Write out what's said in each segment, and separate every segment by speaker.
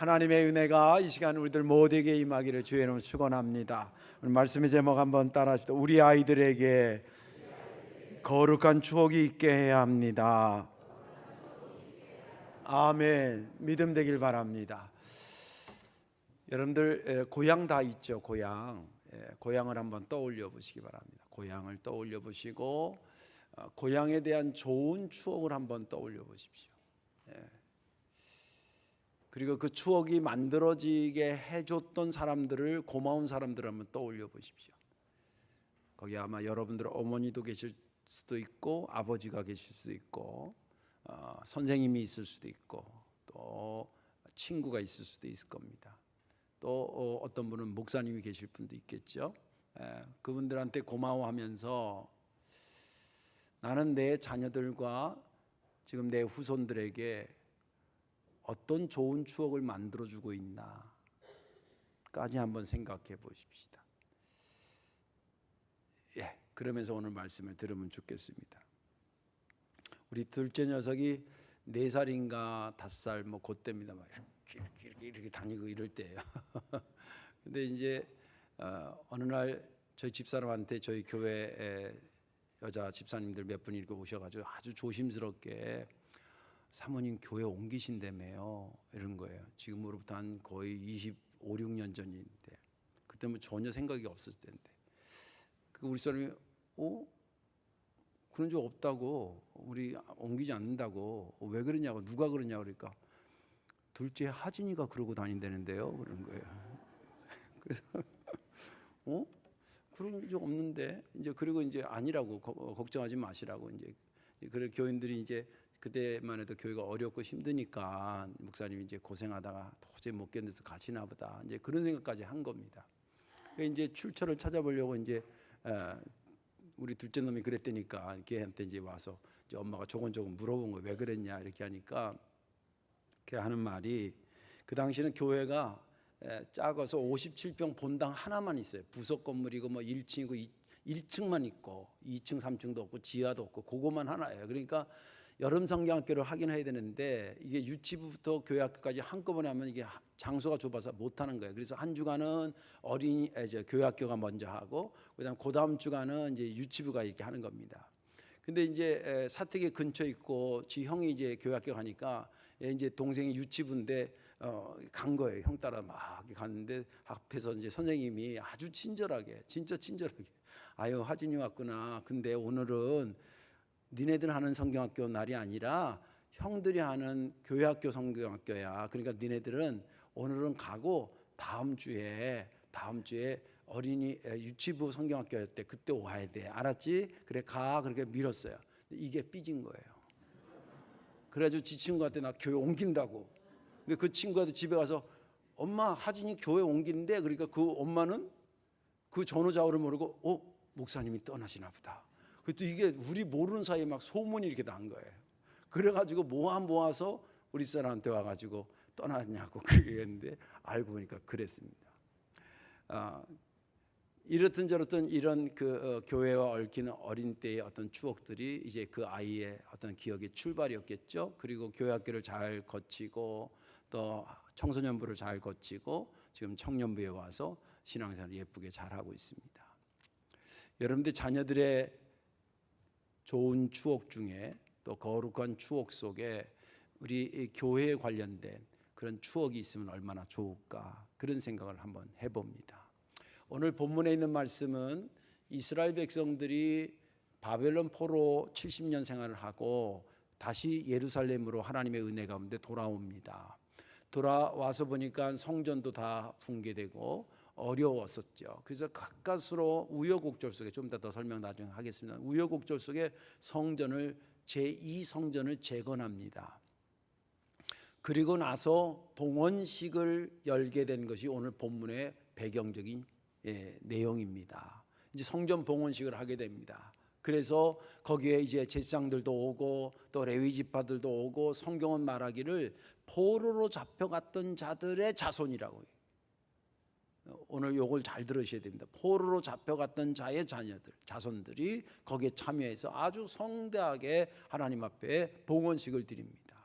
Speaker 1: 하나님의 은혜가 이 시간 우리들 모두에게 임하기를 주의 이름으로 축원합니다. 오늘 말씀의 제목 한번 따라하시죠. 우리 아이들에게 거룩한 추억이 있게 해야 합니다. 아멘. 믿음 되길 바랍니다. 여러분들 고향 다 있죠. 고향을 한번 떠올려 보시기 바랍니다. 고향을 떠올려 보시고 고향에 대한 좋은 추억을 한번 떠올려 보십시오. 그리고 그 추억이 만들어지게 해줬던 사람들을, 고마운 사람들을 한번 떠올려 보십시오. 거기 아마 여러분들 어머니도 계실 수도 있고, 아버지가 계실 수도 있고, 선생님이 있을 수도 있고, 또 친구가 있을 수도 있을 겁니다. 또 어떤 분은 목사님이 계실 분도 있겠죠. 그분들한테 고마워하면서 나는 내 자녀들과 지금 내 후손들에게 어떤 좋은 추억을 만들어주고 있나까지 한번 생각해 보십시다. 그러면서 오늘 말씀을 들으면 좋겠습니다. 우리 둘째 녀석이 4살인가 5살 뭐 그때입니다. 막 이렇게 다니고 이럴 때예요. 근데 이제 어느 날 저희 집사람한테 저희 교회 여자 집사님들 몇 분이 이렇게 오셔가지고 아주 조심스럽게 사모님 교회 옮기신다며요 이런 거예요. 지금으로부터 한 거의 25, 6년 전인데 그때 뭐 전혀 생각이 없었을 텐데 우리 사람이 그런 적 없다고, 우리 옮기지 않는다고, 왜 그러냐고, 누가 그러냐고 그러니까 둘째 하진이가 그러고 다닌다는데요 그런 거예요. 그래서 그런 적 없는데 이제 그리고 이제 아니라고, 걱정하지 마시라고 이제. 그래 교인들이 이제 그때만 해도 교회가 어렵고 힘드니까 목사님이 이제 고생하다가 도저히 못 견뎌서 가시나 보다, 이제 그런 생각까지 한 겁니다. 이제 출처를 찾아보려고 이제 우리 둘째 놈이 그랬다니까 걔한테 이제 와서 이제 엄마가 조곤조곤 물어본 거예요. 왜 그랬냐 이렇게 하니까 걔 하는 말이, 그 당시는 교회가 작아서 57평 본당 하나만 있어요. 부속 건물이고 뭐 1층이고 1층만 있고 2층 3층도 없고 지하도 없고 그거만 하나예요. 그러니까 여름 성경학교를 하긴 해야 되는데 이게 유치부부터 교회학교까지 한꺼번에 하면 이게 장소가 좁아서 못 하는 거예요. 그래서 한 주간은 교회학교가 먼저 하고 그다음 주간은 이제 유치부가 이렇게 하는 겁니다. 근데 이제 사택에 근처에 있고 지 형이 이제 교회학교 가니까 이제 동생이 유치부인데 간 거예요. 형 따라 막 갔는데 앞에서 이제 선생님이 아주 친절하게, 진짜 친절하게, 아유 하진이 왔구나. 근데 오늘은 니네들 하는 성경학교 날이 아니라 형들이 하는 교회학교 성경학교야. 그러니까 니네들은 오늘은 가고 다음 주에 어린이 유치부 성경학교 때 그때 와야 돼. 알았지? 그래 가. 그렇게 밀었어요. 이게 삐진 거예요. 그래가지고 지 친구한테 나 교회 옮긴다고. 근데 그 친구한테 집에 가서 엄마 하진이 교회 옮긴대. 그러니까 그 엄마는 그 전후좌우를 모르고 목사님이 떠나시나 보다. 그것도 이게 우리 모르는 사이에 막 소문이 이렇게 난 거예요. 그래가지고 모아서 우리 사람한테 와가지고 떠났냐고 그랬는데 알고 보니까 그랬습니다. 이렇든 저렇든 이런 교회와 얽히는 어린 때의 어떤 추억들이 이제 그 아이의 어떤 기억의 출발이었겠죠. 그리고 교회학교를 잘 거치고 또 청소년부를 잘 거치고 지금 청년부에 와서 신앙생활을 예쁘게 잘하고 있습니다. 여러분들 자녀들의 좋은 추억 중에 또 거룩한 추억 속에 우리 교회에 관련된 그런 추억이 있으면 얼마나 좋을까, 그런 생각을 한번 해봅니다. 오늘 본문에 있는 말씀은 이스라엘 백성들이 바벨론 포로 70년 생활을 하고 다시 예루살렘으로 하나님의 은혜 가운데 돌아옵니다. 돌아와서 보니까 성전도 다 붕괴되고 어려웠었죠. 그래서 가까스로 우여곡절 속에, 좀 더 설명 나중에 하겠습니다. 우여곡절 속에 성전을 제2성전을 재건합니다. 그리고 나서 봉헌식을 열게 된 것이 오늘 본문의 배경적인 내용입니다. 이제 성전 봉헌식을 하게 됩니다. 그래서 거기에 이제 제사장들도 오고 또 레위 지파들도 오고, 성경은 말하기를 포로로 잡혀갔던 자들의 자손이라고 해요. 오늘 요걸 잘 들으셔야 됩니다. 포로로 잡혀갔던 자의 자손들이 거기에 참여해서 아주 성대하게 하나님 앞에 봉헌식을 드립니다.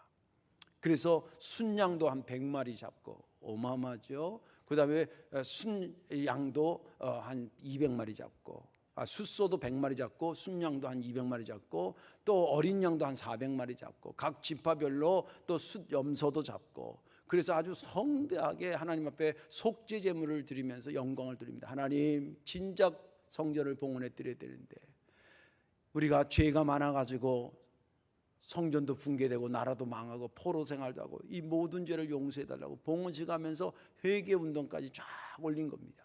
Speaker 1: 그래서 순양도 한 100마리 잡고, 어마어마하죠. 그 다음에 순양도 한 200마리 잡고, 숫소도 100마리 잡고, 순양도 한 200마리 잡고, 또 어린 양도 한 400마리 잡고, 각 지파별로 또 숫염소도 잡고, 그래서 아주 성대하게 하나님 앞에 속죄 제물을 드리면서 영광을 드립니다. 하나님, 진작 성전을 봉헌해 드려야 되는데 우리가 죄가 많아가지고 성전도 붕괴되고 나라도 망하고 포로 생활도 하고 이 모든 죄를 용서해달라고 봉헌식 하면서 회개 운동까지 쫙 올린 겁니다.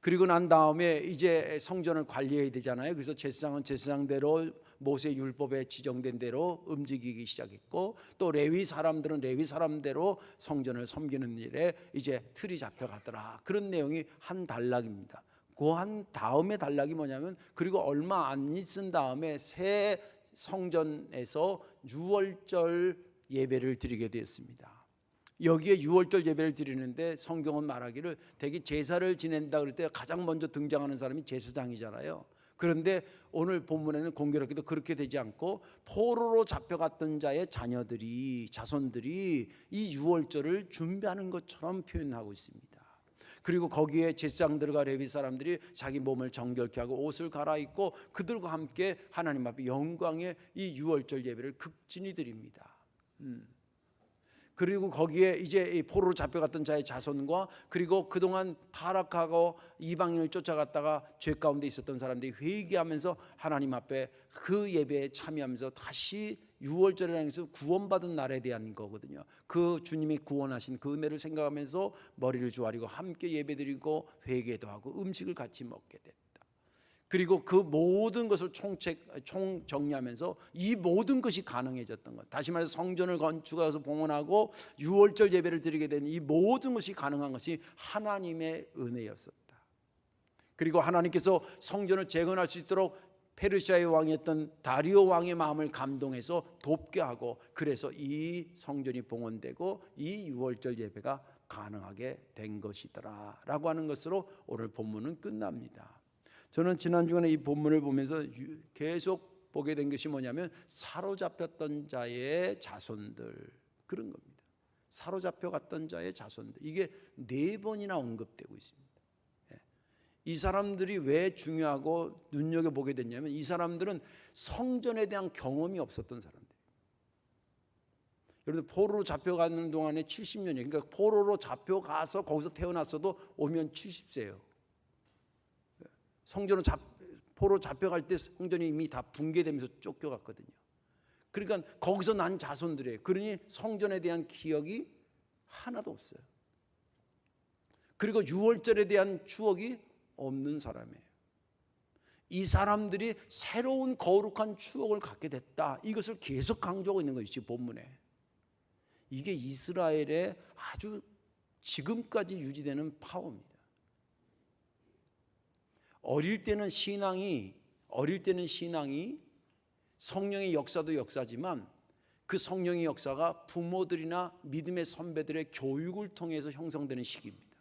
Speaker 1: 그리고 난 다음에 이제 성전을 관리해야 되잖아요. 그래서 제사장은 제사장대로 모세 율법에 지정된 대로 움직이기 시작했고, 또 레위 사람들은 레위 사람대로 성전을 섬기는 일에 이제 틀이 잡혀가더라. 그런 내용이 한 단락입니다. 그 한 다음에 단락이 뭐냐면, 그리고 얼마 안 있은 다음에 새 성전에서 유월절 예배를 드리게 되었습니다. 여기에 유월절 예배를 드리는데 성경은 말하기를 대개 제사를 지낸다 그럴 때 가장 먼저 등장하는 사람이 제사장이잖아요. 그런데 오늘 본문에는 공교롭게도 그렇게 되지 않고 포로로 잡혀갔던 자의 자손들이 이 유월절을 준비하는 것처럼 표현하고 있습니다. 그리고 거기에 제사장들과 레위 사람들이 자기 몸을 정결케 하고 옷을 갈아입고 그들과 함께 하나님 앞에 영광의 이 유월절 예배를 극진히 드립니다. 그리고 거기에 이제 포로로 잡혀갔던 자의 자손과, 그리고 그동안 타락하고 이방인을 쫓아갔다가 죄 가운데 있었던 사람들이 회개하면서 하나님 앞에 그 예배에 참여하면서 다시 유월절이라는 것은 구원받은 날에 대한 거거든요. 그 주님이 구원하신 그 은혜를 생각하면서 머리를 조아리고 함께 예배드리고 회개도 하고 음식을 같이 먹게 됐다. 그리고 그 모든 것을 총정리하면서 이 모든 것이 가능해졌던 것, 다시 말해서 성전을 건축해서 봉헌하고 유월절 예배를 드리게 된 이 모든 것이 가능한 것이 하나님의 은혜였었다. 그리고 하나님께서 성전을 재건할 수 있도록 페르시아의 왕이었던 다리오 왕의 마음을 감동해서 돕게 하고, 그래서 이 성전이 봉헌되고 이 유월절 예배가 가능하게 된 것이더라 라고 하는 것으로 오늘 본문은 끝납니다. 저는 지난 주간에 이 본문을 보면서 계속 보게 된 것이 뭐냐면, 사로잡혔던 자의 자손들, 그런 겁니다. 사로잡혀갔던 자의 자손들, 이게 4번이나 언급되고 있습니다. 이 사람들이 왜 중요하고 눈여겨보게 됐냐면, 이 사람들은 성전에 대한 경험이 없었던 사람들. 여러분, 포로로 잡혀가는 동안에 70년이에요. 그러니까 포로로 잡혀가서 거기서 태어났어도 오면 70세예요. 성전을 포로 잡혀갈 때 성전이 이미 다 붕괴되면서 쫓겨갔거든요. 그러니까 거기서 난 자손들이에요. 그러니 성전에 대한 기억이 하나도 없어요. 그리고 유월절에 대한 추억이 없는 사람이에요. 이 사람들이 새로운 거룩한 추억을 갖게 됐다, 이것을 계속 강조하고 있는 것이지 본문에. 이게 이스라엘의 아주 지금까지 유지되는 파워입니다. 어릴 때는 신앙이 성령의 역사도 역사지만 그 성령의 역사가 부모들이나 믿음의 선배들의 교육을 통해서 형성되는 시기입니다.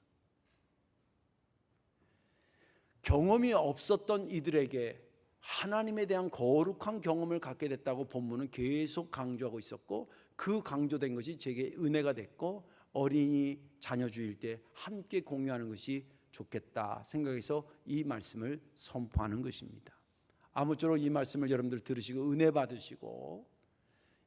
Speaker 1: 경험이 없었던 이들에게 하나님에 대한 거룩한 경험을 갖게 됐다고 본문은 계속 강조하고 있었고, 그 강조된 것이 제게 은혜가 됐고, 어린이 자녀 주일 때 함께 공유하는 것이 좋겠다 생각해서 이 말씀을 선포하는 것입니다. 아무쪼록 이 말씀을 여러분들 들으시고 은혜 받으시고,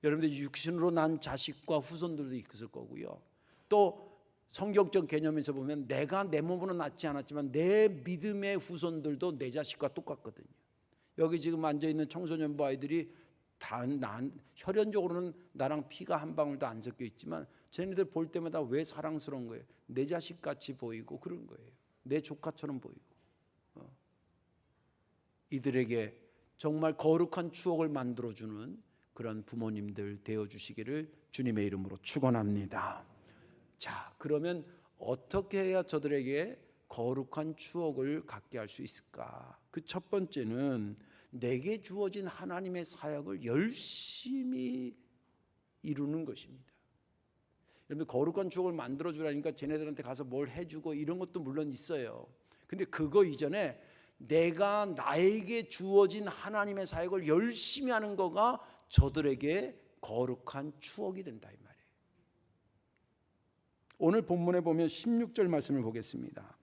Speaker 1: 여러분들 육신으로 난 자식과 후손들도 있을 거고요. 또 성경적 개념에서 보면 내가 내 몸으로 낳지 않았지만 내 믿음의 후손들도 내 자식과 똑같거든요. 여기 지금 앉아있는 청소년부 아이들이 혈연적으로는 나랑 피가 한 방울도 안 섞여 있지만 쟤네들 볼 때마다 왜 사랑스러운 거예요? 내 자식같이 보이고 그런 거예요. 내 조카처럼 보이고. 이들에게 정말 거룩한 추억을 만들어주는 그런 부모님들 되어주시기를 주님의 이름으로 축원합니다. 자, 그러면 어떻게 해야 저들에게 거룩한 추억을 갖게 할 수 있을까? 그 첫 번째는 내게 주어진 하나님의 사역을 열심히 이루는 것입니다. 여러분, 거룩한 추억을 만들어주라니까 쟤네들한테 가서 뭘 해주고 이런 것도 물론 있어요. 근데 그거 이전에 내가 나에게 주어진 하나님의 사역을 열심히 하는 거가 저들에게 거룩한 추억이 된다 이 말이에요. 오늘 본문에 보면 16절 말씀을 보겠습니다.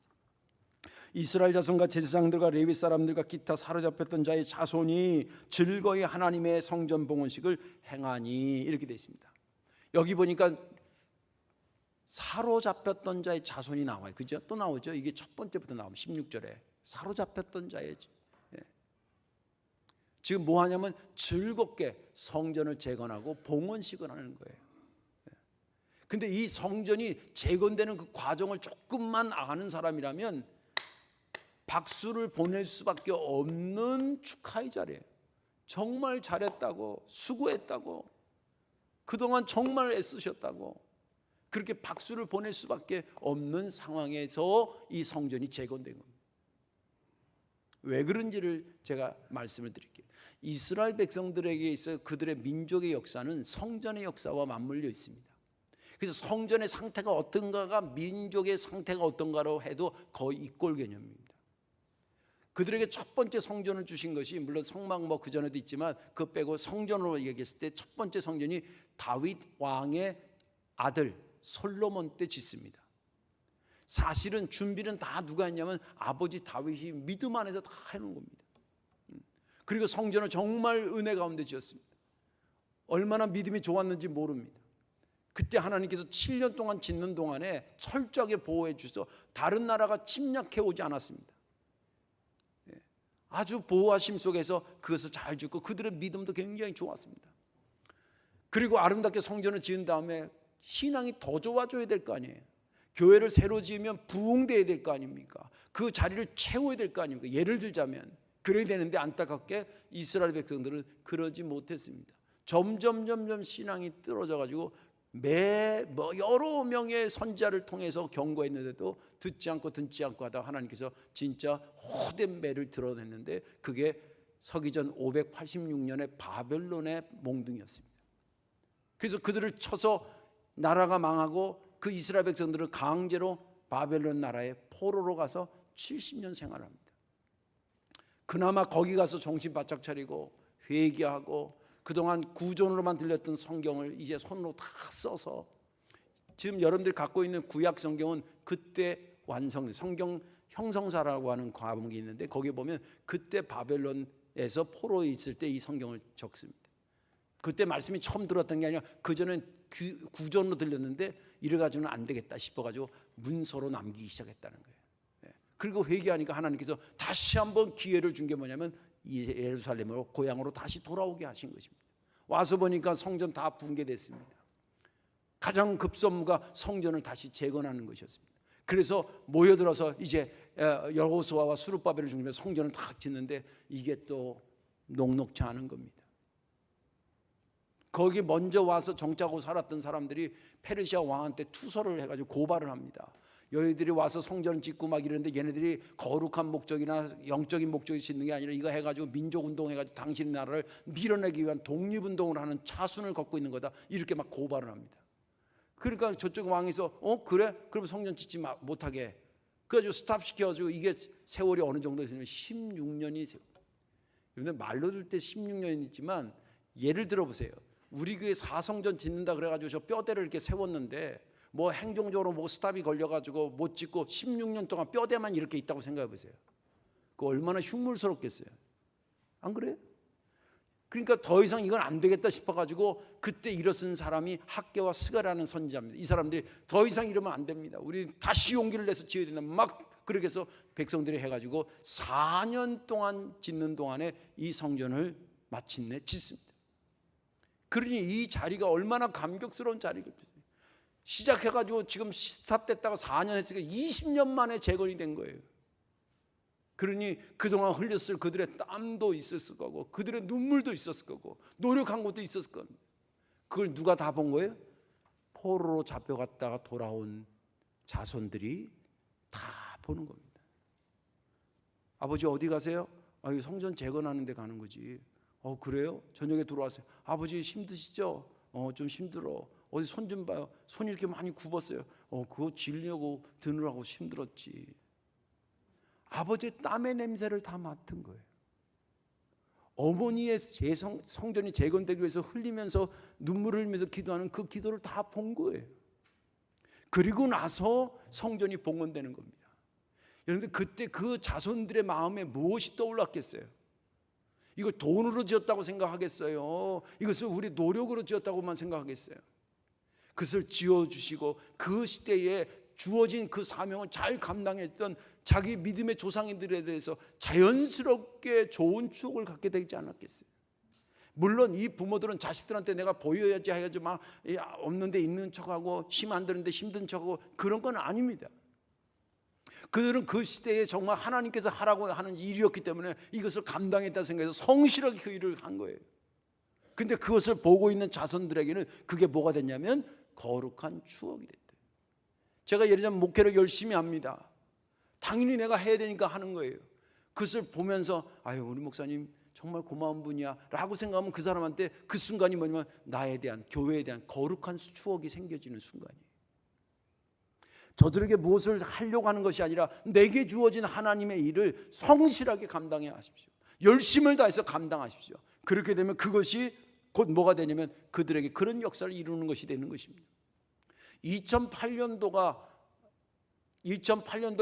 Speaker 1: 이스라엘 자손과 제사장들과 레위 사람들과 기타 사로잡혔던 자의 자손이 즐거이 하나님의 성전 봉헌식을 행하니, 이렇게 되어 있습니다. 여기 보니까 사로잡혔던 자의 자손이 나와요. 그죠? 또 나오죠. 이게 첫 번째부터 나오면 16절에 사로잡혔던 자의, 지금 뭐 하냐면 즐겁게 성전을 재건하고 봉헌식을 하는 거예요. 근데 이 성전이 재건되는 그 과정을 조금만 아는 사람이라면 박수를 보낼 수밖에 없는 축하의 자리예요. 정말 잘했다고, 수고했다고, 그동안 정말 애쓰셨다고, 그렇게 박수를 보낼 수밖에 없는 상황에서 이 성전이 재건된 겁니다. 왜 그런지를 제가 말씀을 드릴게요. 이스라엘 백성들에게 있어 그들의 민족의 역사는 성전의 역사와 맞물려 있습니다. 그래서 성전의 상태가 어떤가가 민족의 상태가 어떤가로 해도 거의 이꼴 개념입니다. 그들에게 첫 번째 성전을 주신 것이, 물론 성막 뭐 그전에도 있지만 그거 빼고 성전으로 얘기했을 때 첫 번째 성전이 다윗 왕의 아들 솔로몬 때 짓습니다. 사실은 준비는 다 누가 했냐면 아버지 다윗이 믿음 안에서 다 해놓은 겁니다. 그리고 성전을 정말 은혜 가운데 지었습니다. 얼마나 믿음이 좋았는지 모릅니다. 그때 하나님께서 7년 동안 짓는 동안에 철저하게 보호해 주셔서 다른 나라가 침략해 오지 않았습니다. 아주 보호하심 속에서 그것을 잘 짓고 그들의 믿음도 굉장히 좋았습니다. 그리고 아름답게 성전을 지은 다음에 신앙이 더 좋아져야 될 거 아니에요. 교회를 새로 지으면 부흥돼야 될 거 아닙니까? 그 자리를 채워야 될 거 아닙니까? 예를 들자면 그래야 되는데 안타깝게 이스라엘 백성들은 그러지 못했습니다. 점점 신앙이 떨어져 가지고 여러 명의 선지자를 통해서 경고했는데도 듣지 않고 하다가 하나님께서 진짜 호된 매를 드러냈는데 그게 서기전 586년에 바벨론의 몽둥이였습니다. 그래서 그들을 쳐서 나라가 망하고 그 이스라엘 백성들은 강제로 바벨론 나라에 포로로 가서 70년 생활합니다. 그나마 거기 가서 정신 바짝 차리고 회개하고 그동안 구존으로만 들렸던 성경을 이제 손으로 다 써서, 지금 여러분들이 갖고 있는 구약 성경은 그때 완성된 성경 형성사라고 하는 과목이 있는데 거기에 보면 그때 바벨론에서 포로에 있을 때 이 성경을 적습니다. 그때 말씀이 처음 들었던 게 아니라 그전엔 구전으로 들렸는데 이래가지고는 안 되겠다 싶어가지고 문서로 남기기 시작했다는 거예요. 그리고 회개하니까 하나님께서 다시 한번 기회를 준 게 뭐냐면 예루살렘으로 고향으로 다시 돌아오게 하신 것입니다. 와서 보니까 성전 다 붕괴됐습니다. 가장 급선무가 성전을 다시 재건하는 것이었습니다. 그래서 모여들어서 이제 여호수아와 스룹바벨을 중심으로 성전을 다 짓는데 이게 또 녹록치 않은 겁니다. 거기 먼저 와서 정착하고 살았던 사람들이 페르시아 왕한테 투서를 해가지고 고발을 합니다. 너희들이 와서 성전 짓고 막 이러는데 얘네들이 거룩한 목적이나 영적인 목적이 짓는 게 아니라 이거 해가지고 민족운동 해가지고 당신 나라를 밀어내기 위한 독립운동을 하는 차순을 걷고 있는 거다, 이렇게 막 고발을 합니다. 그러니까 저쪽 왕에서 그래? 그럼 성전 짓지 못하게 그래가지고 스탑시켜가지고 이게 세월이 어느 정도 되냐면 16년이 세월. 여러분들 말로 들 때 16년이 있지만 예를 들어보세요. 우리 교회 사성전 짓는다 그래가지고 저 뼈대를 이렇게 세웠는데 뭐 행정적으로 뭐 스탑이 걸려가지고 못 짓고 16년 동안 뼈대만 이렇게 있다고 생각해 보세요. 그 얼마나 흉물스럽겠어요. 안 그래요? 그러니까 더 이상 이건 안 되겠다 싶어가지고 그때 일어선 사람이 학개와 스가라는 선지자입니다. 이 사람들이 더 이상 이러면 안 됩니다. 우리 다시 용기를 내서 지어야 된다. 막 그렇게 해서 백성들이 해가지고 4년 동안 짓는 동안에 이 성전을 마침내 짓습니다. 그러니 이 자리가 얼마나 감격스러운 자리겠어요. 시작해가지고 지금 스탑됐다가 4년 했으니까 20년 만에 재건이 된 거예요. 그러니 그동안 흘렸을 그들의 땀도 있었을 거고 그들의 눈물도 있었을 거고 노력한 것도 있었을 겁니다. 그걸 누가 다 본 거예요? 포로로 잡혀갔다가 돌아온 자손들이 다 보는 겁니다. 아버지 어디 가세요? 성전 재건하는 데 가는 거지. 그래요? 저녁에 들어왔어요. 아버지 힘드시죠? 좀 힘들어. 어디 손 좀 봐요. 손이 이렇게 많이 굽었어요. 그거 질려고 드느라고 힘들었지. 아버지의 땀의 냄새를 다 맡은 거예요. 어머니의 성전이 재건되기 위해서 흘리면서 눈물을 흘리면서 기도하는 그 기도를 다 본 거예요. 그리고 나서 성전이 봉헌되는 겁니다. 여러분들 그때 그 자손들의 마음에 무엇이 떠올랐겠어요? 이걸 돈으로 지었다고 생각하겠어요? 이것을 우리 노력으로 지었다고만 생각하겠어요? 그것을 지어주시고 그 시대에 주어진 그 사명을 잘 감당했던 자기 믿음의 조상인들에 대해서 자연스럽게 좋은 추억을 갖게 되지 않았겠어요? 물론 이 부모들은 자식들한테 내가 보여야지 해야지 막 없는데 있는 척하고 힘 안 드는데 힘든 척하고 그런 건 아닙니다. 그들은 그 시대에 정말 하나님께서 하라고 하는 일이었기 때문에 이것을 감당했다 생각해서 성실하게 그 일을 한 거예요. 근데 그것을 보고 있는 자손들에게는 그게 뭐가 됐냐면 거룩한 추억이 됐대요. 제가 예를 들면 목회를 열심히 합니다. 당연히 내가 해야 되니까 하는 거예요. 그것을 보면서 아유 우리 목사님 정말 고마운 분이야 라고 생각하면 그 사람한테 그 순간이 뭐냐면 나에 대한, 교회에 대한 거룩한 추억이 생겨지는 순간이에요. 저들에게 무엇을 하려고 하는 것이 아니라 내게 주어진 하나님의 일을 성실하게 감당해 하십시오. 열심을 다해서 감당하십시오. 그렇게 되면 그것이 곧 뭐가 되냐면 그들에게 그런 역사를 이루는 것이 되는 것입니다. 2008년도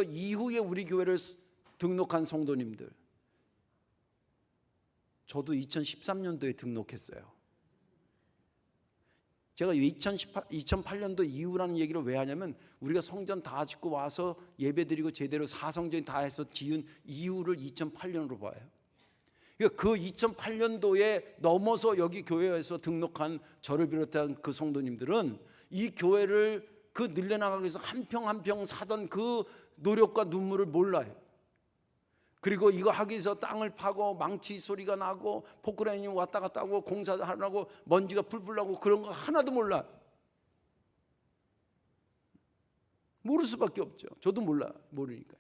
Speaker 1: 이후에 우리 교회를 등록한 성도님들, 저도 2013년도에 등록했어요. 제가 2008년도 이후라는 얘기를 왜 하냐면 우리가 성전 다 짓고 와서 예배드리고 제대로 사성전 다 해서 지은 이후를 2008년으로 봐요. 그 2008년도에 넘어서 여기 교회에서 등록한 저를 비롯한 그 성도님들은 이 교회를 그 늘려나가기 위해서 한 평 한 평 사던 그 노력과 눈물을 몰라요. 그리고 이거 하기 위해서 땅을 파고 망치 소리가 나고 포크레인이 왔다 갔다 하고 공사하라고 먼지가 풀풀 나고 그런 거 하나도 몰라. 모를 수밖에 없죠. 저도 모르니까요.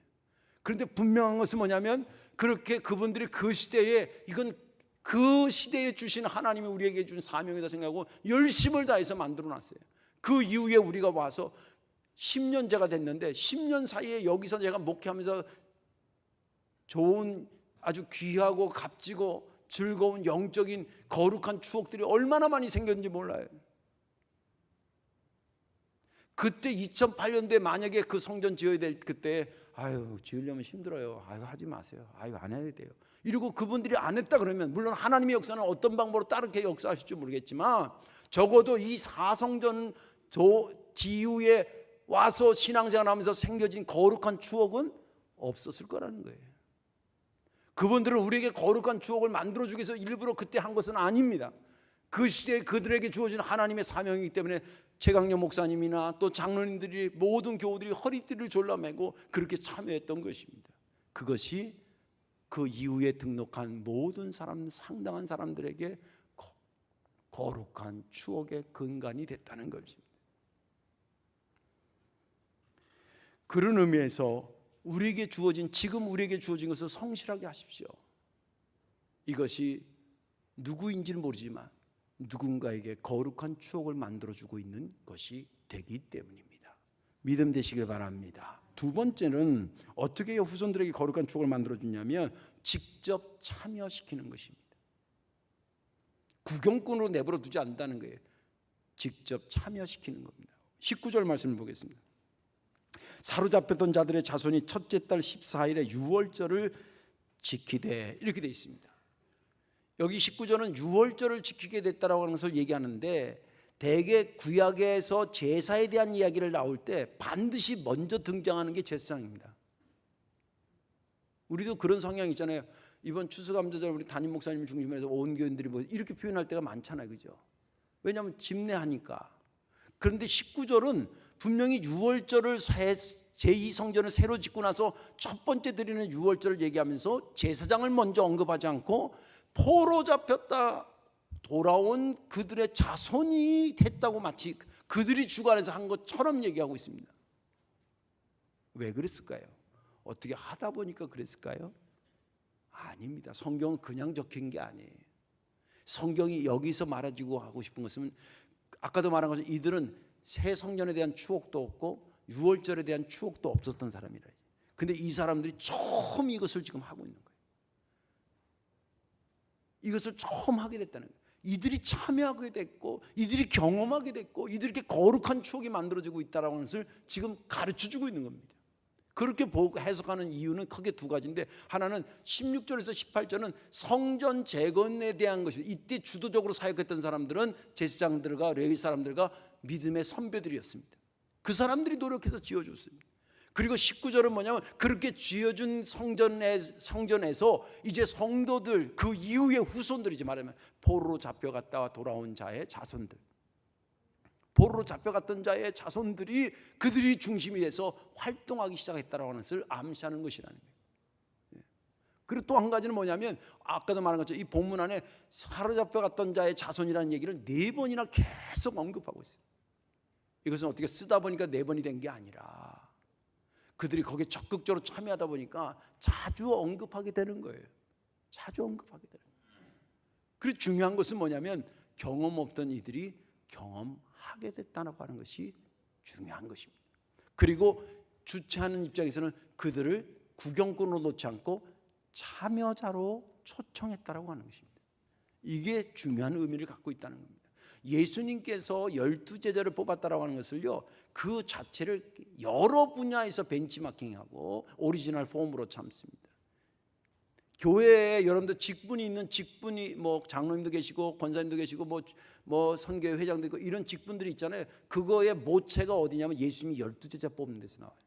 Speaker 1: 그런데 분명한 것은 뭐냐면 그렇게 그분들이 그 시대에 이건 그 시대에 주신 하나님이 우리에게 준 사명이다 생각하고 열심을 다해서 만들어 놨어요. 그 이후에 우리가 와서 10년째가 됐는데 10년 사이에 여기서 제가 목회하면서 좋은 아주 귀하고 값지고 즐거운 영적인 거룩한 추억들이 얼마나 많이 생겼는지 몰라요. 그때 2008년도에 만약에 그 성전 지어야 될 그때 아유 지으려면 힘들어요. 아유 하지 마세요. 아유 안 해야 돼요. 이러고 그분들이 안 했다 그러면 물론 하나님의 역사는 어떤 방법으로 다르게 역사하실지 모르겠지만 적어도 이 사성전 지후에 와서 신앙생활하면서 생겨진 거룩한 추억은 없었을 거라는 거예요. 그분들은 우리에게 거룩한 추억을 만들어주기 위해서 일부러 그때 한 것은 아닙니다. 그 시대에 그들에게 주어진 하나님의 사명이기 때문에 최강렬 목사님이나 또 장로님들이 모든 교우들이 허리띠를 졸라매고 그렇게 참여했던 것입니다. 그것이 그 이후에 등록한 모든 사람, 상당한 사람들에게 거룩한 추억의 근간이 됐다는 것입니다. 그런 의미에서 지금 우리에게 주어진 것을 성실하게 하십시오. 이것이 누구인지는 모르지만 누군가에게 거룩한 추억을 만들어주고 있는 것이 되기 때문입니다. 믿음 되시길 바랍니다. 두 번째는 어떻게 후손들에게 거룩한 추억을 만들어주냐면 직접 참여시키는 것입니다. 구경꾼으로 내버려 두지 않는다는 거예요. 직접 참여시키는 겁니다. 19절 말씀을 보겠습니다. 사로잡혔던 자들의 자손이 첫째 달 14일에 유월절을 지키되 이렇게 되어 있습니다. 여기 19절은 유월절을 지키게 됐다라고 하는 것을 얘기하는데 대개 구약에서 제사에 대한 이야기를 나올 때 반드시 먼저 등장하는 게 제사장입니다. 우리도 그런 성향이 있잖아요. 이번 추수감사절 우리 담임 목사님 중심으로 해서 온 교인들이 뭐 이렇게 표현할 때가 많잖아요. 그죠? 왜냐하면 집례하니까. 그런데 19절은 분명히 유월절을 제2성전을 새로 짓고 나서 첫 번째 드리는 유월절을 얘기하면서 제사장을 먼저 언급하지 않고 포로 잡혔다 돌아온 그들의 자손이 됐다고 마치 그들이 주관해서 한 것처럼 얘기하고 있습니다. 왜 그랬을까요? 어떻게 하다 보니까 그랬을까요? 아닙니다. 성경은 그냥 적힌 게 아니에요. 성경이 여기서 말해주고 하고 싶은 것은 아까도 말한 것처럼 이들은 새 성전에 대한 추억도 없고 유월절에 대한 추억도 없었던 사람이라. 근데 이 사람들이 처음 이것을 지금 하고 있는 거예요. 이것을 처음 하게 됐다는 거예요. 이들이 참여하게 됐고 이들이 경험하게 됐고 이들에게 거룩한 추억이 만들어지고 있다는 것을 지금 가르쳐주고 있는 겁니다. 그렇게 해석하는 이유는 크게 두 가지인데, 하나는 16절에서 18절은 성전 재건에 대한 것입니다. 이때 주도적으로 사역했던 사람들은 제사장들과 레위 사람들과 믿음의 선배들이었습니다. 그 사람들이 노력해서 지어줬습니다. 그리고 19절은 뭐냐면 그렇게 지어준 성전에서 이제 성도들, 그 이후의 후손들이지, 말하면 포로로 잡혀갔다가 돌아온 자의 자손들, 포로로 잡혀갔던 자의 자손들이 그들이 중심이 돼서 활동하기 시작했다라는 것을 암시하는 것이라는 거예요. 그리고 또 한 가지는 뭐냐면 아까도 말한 것처럼 이 본문 안에 사로잡혀갔던 자의 자손이라는 얘기를 4번이나 계속 언급하고 있어요. 이것은 어떻게 쓰다 보니까 4번이 된 게 아니라 그들이 거기에 적극적으로 참여하다 보니까 자주 언급하게 되는 거예요. 자주 언급하게 되는 거예요. 그리고 중요한 것은 뭐냐면 경험 없던 이들이 경험하게 됐다고 하는 것이 중요한 것입니다. 그리고 주최하는 입장에서는 그들을 구경꾼으로 놓지 않고 참여자로 초청했다고 하는 것입니다. 이게 중요한 의미를 갖고 있다는 겁니다. 예수님께서 12제자를 뽑았다라고 하는 것을요, 그 자체를 여러 분야에서 벤치마킹하고 오리지널 폼으로 참습니다. 교회에 여러분들 직분이 있는 직분이 뭐 장로님도 계시고 권사님도 계시고 뭐 선교회 회장도 있고 이런 직분들이 있잖아요. 그거의 모체가 어디냐면 예수님이 12제자 뽑는 데서 나와요.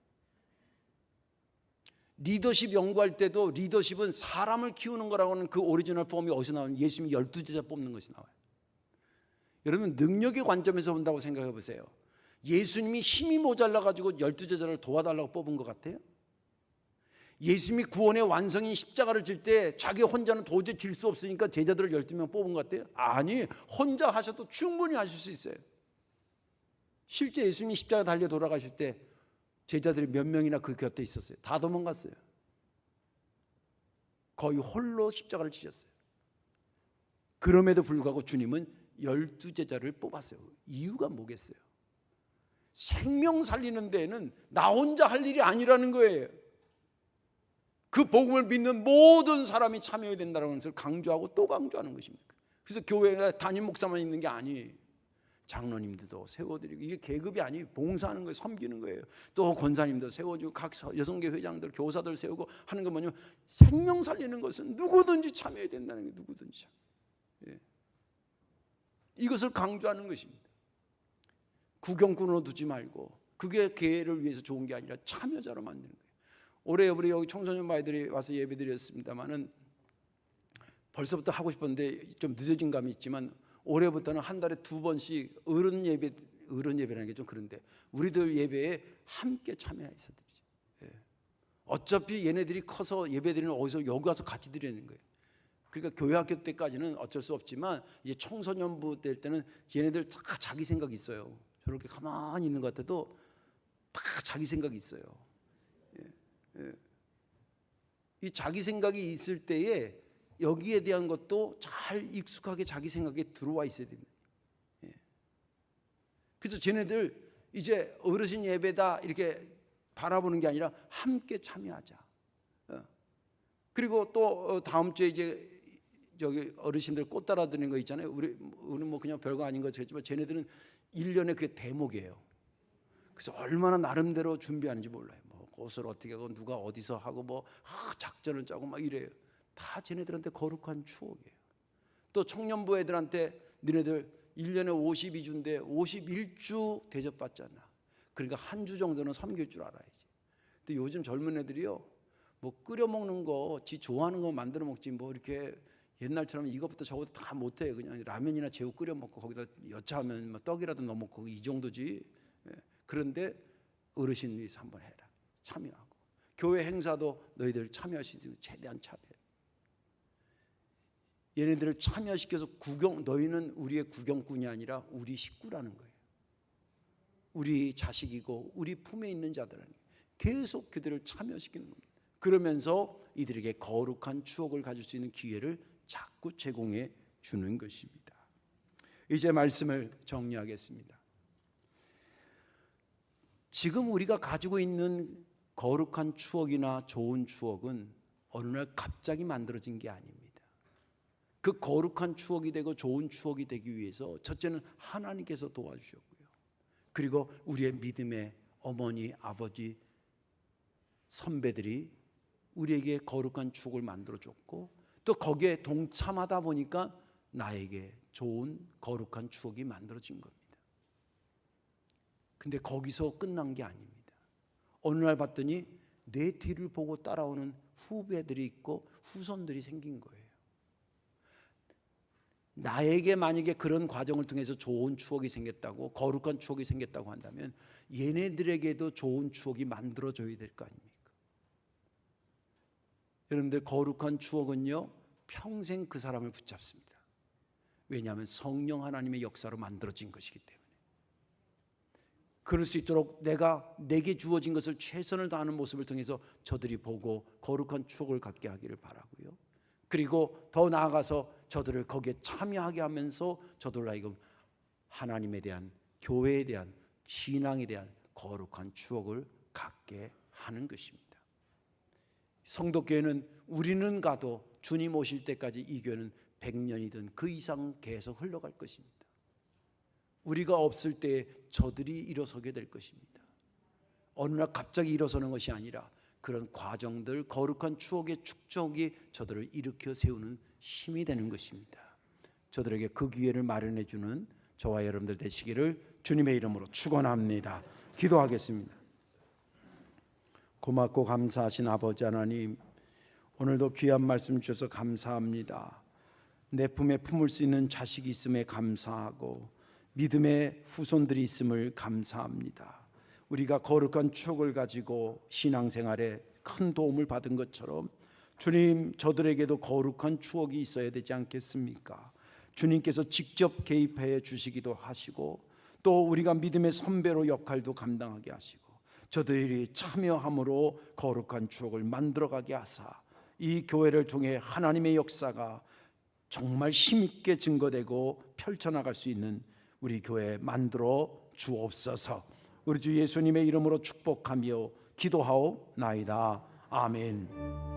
Speaker 1: 리더십 연구할 때도 리더십은 사람을 키우는 거라고 하는 그 오리지널 폼이 어디서 나오냐면 예수님이 12제자 뽑는 것이 나와요. 여러분, 능력의 관점에서 본다고 생각해 보세요. 예수님이 힘이 모자라 가지고 12제자를 도와달라고 뽑은 것 같아요? 예수님이 구원의 완성인 십자가를 질 때 자기 혼자는 도저히 질 수 없으니까 제자들을 12명 뽑은 것 같아요? 아니, 혼자 하셔도 충분히 하실 수 있어요. 실제 예수님이 십자가 달려 돌아가실 때 제자들이 몇 명이나 그 곁에 있었어요? 다 도망갔어요. 거의 홀로 십자가를 지셨어요. 그럼에도 불구하고 주님은 12제자를 뽑았어요. 이유가 뭐겠어요? 생명 살리는 데에는 나 혼자 할 일이 아니라는 거예요. 그 복음을 믿는 모든 사람이 참여해야 된다는 것을 강조하고 또 강조하는 것입니다. 그래서 교회가 담임 목사만 있는 게 아니에요. 장로님들도 세워드리고, 이게 계급이 아니에요. 봉사하는 거예요. 섬기는 거예요. 또 권사님도 세워주고 각 여성계 회장들, 교사들 세우고 하는 거 뭐냐면 생명 살리는 것은 누구든지 참여해야 된다는 게, 누구든지. 예. 이것을 강조하는 것입니다. 구경꾼으로 두지 말고 그게 교회를 위해서 좋은 게 아니라 참여자로 만드는 거예요. 올해 우리 여기 청소년 아이들이 와서 예배드렸습니다만은 벌써부터 하고 싶었는데 좀 늦어진 감이 있지만 올해부터는 한 달에 2번씩 어른 예배라는 게 좀 그런데 우리들 예배에 함께 참여해서 드리죠. 예. 어차피 얘네들이 커서 예배드리는 어디서 여기 와서 같이 드리는 거예요. 그러니까 교회 학교 때까지는 어쩔 수 없지만 이제 청소년부 될 때는 얘네들 다 자기 생각이 있어요. 저렇게 가만히 있는 것 같아도 다 자기 생각이 있어요. 이 자기 생각이 있을 때에 여기에 대한 것도 잘 익숙하게 자기 생각에 들어와 있어야 됩니다. 그래서 쟤네들 이제 어르신 예배다 이렇게 바라보는 게 아니라 함께 참여하자. 그리고 또 다음 주에 이제 저기 어르신들 꽃 따라 드리는 거 있잖아요. 우리는 뭐 그냥 별거 아닌 것이지만 쟤네들은 1년에 그게 대목이에요. 그래서 얼마나 나름대로 준비하는지 몰라요. 뭐 꽃을 어떻게 하고 누가 어디서 하고 뭐 작전을 짜고 막 이래요. 다 쟤네들한테 거룩한 추억이에요. 또 청년부 애들한테 너네들 1년에 52주인데 51주 대접받잖아. 그러니까 한 주 정도는 섬길 줄 알아야지. 근데 요즘 젊은 애들이요, 뭐 끓여 먹는 거, 지 좋아하는 거 만들어 먹지 뭐 이렇게 옛날처럼 이것부터 저것도 다 못해요. 그냥 라면이나 제육 끓여 먹고 거기다 여차하면 뭐 떡이라도 넣어 먹고 이 정도지. 그런데 어르신이 위해서 한번 해라. 참여하고. 교회 행사도 너희들 참여할 수 있도록 최대한 참여해. 얘네들을 참여시켜서 너희는 우리의 구경꾼이 아니라 우리 식구라는 거예요. 우리 자식이고 우리 품에 있는 자들은 계속 그들을 참여시키는 겁니다. 그러면서 이들에게 거룩한 추억을 가질 수 있는 기회를 자꾸 제공해 주는 것입니다. 이제 말씀을 정리하겠습니다. 지금 우리가 가지고 있는 거룩한 추억이나 좋은 추억은 어느 날 갑자기 만들어진 게 아닙니다. 그 거룩한 추억이 되고 좋은 추억이 되기 위해서 첫째는 하나님께서 도와주셨고요. 그리고 우리의 믿음의 어머니, 아버지, 선배들이 우리에게 거룩한 추억을 만들어줬고 또 거기에 동참하다 보니까 나에게 좋은 거룩한 추억이 만들어진 겁니다. 근데 거기서 끝난 게 아닙니다. 어느 날 봤더니 내 뒤를 보고 따라오는 후배들이 있고 후손들이 생긴 거예요. 나에게 만약에 그런 과정을 통해서 좋은 추억이 생겼다고, 거룩한 추억이 생겼다고 한다면 얘네들에게도 좋은 추억이 만들어져야 될 거 아닙니까? 여러분들, 거룩한 추억은요 평생 그 사람을 붙잡습니다. 왜냐하면 성령 하나님의 역사로 만들어진 것이기 때문에. 그럴 수 있도록 내게 주어진 것을 최선을 다하는 모습을 통해서 저들이 보고 거룩한 추억을 갖게 하기를 바라고요. 그리고 더 나아가서 저들을 거기에 참여하게 하면서 저들로 하여금 하나님에 대한, 교회에 대한, 신앙에 대한 거룩한 추억을 갖게 하는 것입니다. 성도교회는 우리는 가도 주님 오실 때까지 이 교회는 100년이든 그 이상 계속 흘러갈 것입니다. 우리가 없을 때 저들이 일어서게 될 것입니다. 어느 날 갑자기 일어서는 것이 아니라 그런 과정들, 거룩한 추억의 축적이 저들을 일으켜 세우는 힘이 되는 것입니다. 저들에게 그 기회를 마련해 주는 저와 여러분들 되시기를 주님의 이름으로 축원합니다. 기도하겠습니다. 고맙고 감사하신 아버지 하나님, 오늘도 귀한 말씀 주셔서 감사합니다. 내 품에 품을 수 있는 자식이 있음에 감사하고 믿음의 후손들이 있음을 감사합니다. 우리가 거룩한 추억을 가지고 신앙생활에 큰 도움을 받은 것처럼 주님, 저들에게도 거룩한 추억이 있어야 되지 않겠습니까? 주님께서 직접 개입해 주시기도 하시고 또 우리가 믿음의 선배로 역할도 감당하게 하시고 저들이 참여함으로 거룩한 추억을 만들어가게 하사 이 교회를 통해 하나님의 역사가 정말 힘있게 증거되고 펼쳐나갈 수 있는 우리 교회 만들어 주옵소서. 우리 주 예수님의 이름으로 축복하며 기도하옵나이다. 아멘.